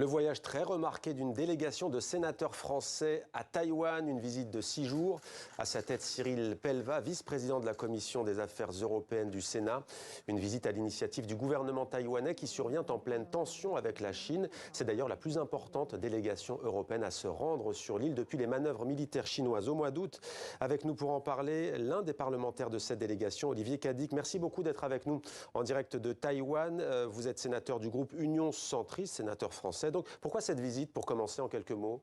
Le voyage très remarqué d'une délégation de sénateurs français à Taïwan, une visite de 6 jours. À sa tête, Cyril Pellevat, vice-président de la Commission des Affaires européennes du Sénat. Une visite à l'initiative du gouvernement taïwanais qui survient en pleine tension avec la Chine. C'est d'ailleurs la plus importante délégation européenne à se rendre sur l'île depuis les manœuvres militaires chinoises au mois d'août. Avec nous pour en parler, l'un des parlementaires de cette délégation, Olivier Cadic. Merci beaucoup d'être avec nous en direct de Taïwan. Vous êtes sénateur du groupe Union centriste, sénateur français. Donc, pourquoi cette visite, pour commencer en quelques mots?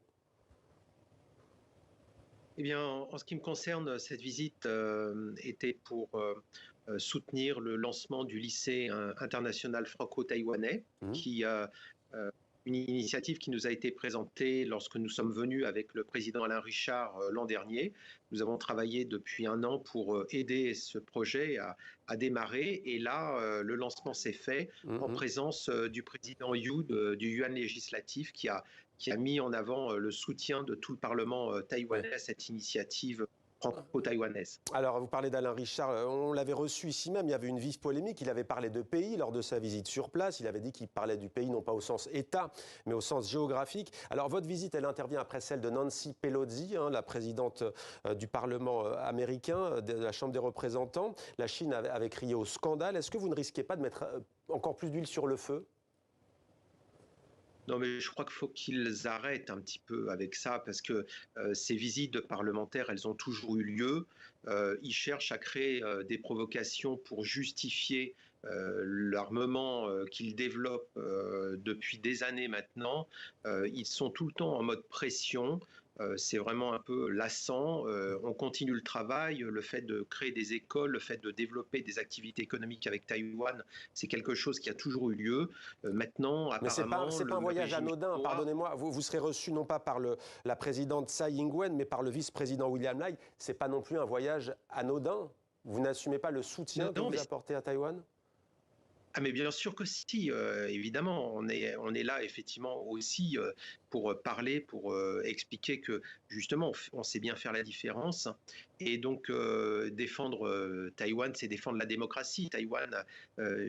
Eh bien, en ce qui me concerne, cette visite était pour soutenir le lancement du lycée international franco-taïwanais, qui une initiative qui nous a été présentée lorsque nous sommes venus avec le président Alain Richard l'an dernier. Nous avons travaillé depuis un an pour aider ce projet à démarrer. Et là, le lancement s'est fait en présence du président Yu du Yuan législatif qui a mis en avant le soutien de tout le Parlement taïwanais à cette initiative franco-taïwanaise. Alors, vous parlez d'Alain Richard, on l'avait reçu ici même, il y avait une vive polémique, il avait parlé de pays lors de sa visite sur place, il avait dit qu'il parlait du pays non pas au sens État, mais au sens géographique. Alors, votre visite, elle intervient après celle de Nancy Pelosi, la présidente du Parlement américain, de la Chambre des représentants. La Chine avait crié au scandale. Est-ce que vous ne risquez pas de mettre encore plus d'huile sur le feu ? Non, mais je crois qu'il faut qu'ils arrêtent un petit peu avec ça, parce que ces visites de parlementaires, elles ont toujours eu lieu. Ils cherchent à créer des provocations pour justifier l'armement qu'ils développent depuis des années maintenant. Ils sont tout le temps en mode pression. C'est vraiment un peu lassant. On continue le travail, le fait de créer des écoles, le fait de développer des activités économiques avec Taïwan, c'est quelque chose qui a toujours eu lieu. Maintenant, apparemment... Mais c'est pas un voyage anodin, pardonnez-moi. Vous serez reçu non pas par la présidente Tsai Ing-wen, mais par le vice-président William Lai. C'est pas non plus un voyage anodin. Vous n'assumez pas le soutien que vous apportez à Taïwan ? Ah, mais bien sûr que si, évidemment, on est là effectivement aussi pour parler, pour expliquer que justement on sait bien faire la différence, et donc défendre Taïwan, c'est défendre la démocratie. Taïwan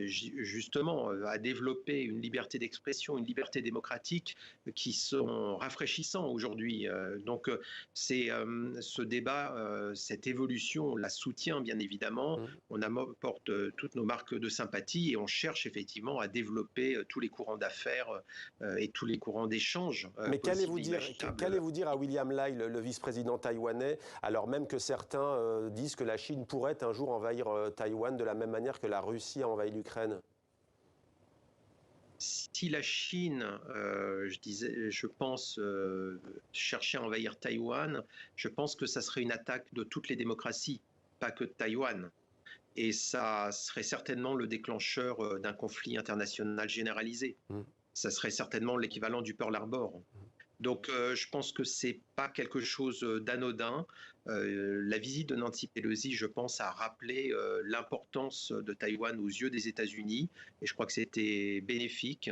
justement a développé une liberté d'expression, une liberté démocratique qui sont rafraîchissants aujourd'hui. Donc c'est ce débat, cette évolution, on la soutient bien évidemment, on apporte toutes nos marques de sympathie et on cherche effectivement à développer tous les courants d'affaires et tous les courants d'échange. Mais qu'allez-vous dire à William Lai, le vice-président taïwanais, alors même que certains disent que la Chine pourrait un jour envahir Taïwan de la même manière que la Russie a envahi l'Ukraine? Si la Chine, je pense, cherchait à envahir Taïwan, je pense que ça serait une attaque de toutes les démocraties, pas que de Taïwan. Et ça serait certainement le déclencheur d'un conflit international généralisé. Ça serait certainement l'équivalent du Pearl Harbor. Donc je pense que c'est pas quelque chose d'anodin. La visite de Nancy Pelosi, je pense, a rappelé l'importance de Taïwan aux yeux des États-Unis, et je crois que c'était bénéfique.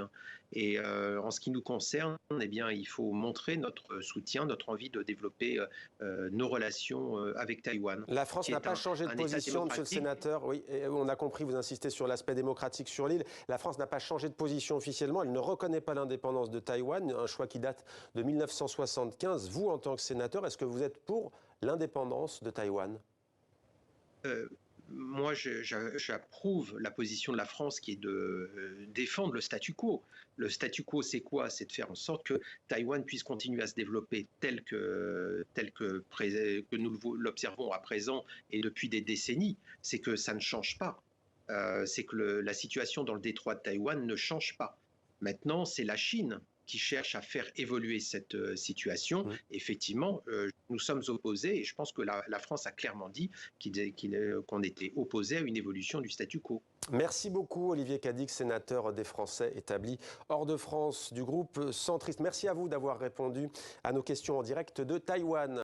Et en ce qui nous concerne, eh bien, il faut montrer notre soutien, notre envie de développer nos relations avec Taïwan. La France n'a pas changé de position, monsieur le sénateur. Oui, on a compris, vous insistez sur l'aspect démocratique sur l'île. La France n'a pas changé de position officiellement. Elle ne reconnaît pas l'indépendance de Taïwan, un choix qui date de 1975. Vous, en tant que sénateur, est-ce que vous êtes pour l'indépendance de Taïwan? Moi, j'approuve la position de la France qui est de défendre le statu quo. Le statu quo, c'est quoi? C'est de faire en sorte que Taïwan puisse continuer à se développer tel que nous l'observons à présent et depuis des décennies. C'est que ça ne change pas. C'est que la situation dans le détroit de Taïwan ne change pas. Maintenant, c'est la Chine qui cherche à faire évoluer cette situation. Effectivement, nous sommes opposés, et je pense que la France a clairement dit qu'on était opposé à une évolution du statu quo. Merci beaucoup Olivier Cadic, sénateur des Français établis hors de France du groupe centriste. Merci à vous d'avoir répondu à nos questions en direct de Taïwan.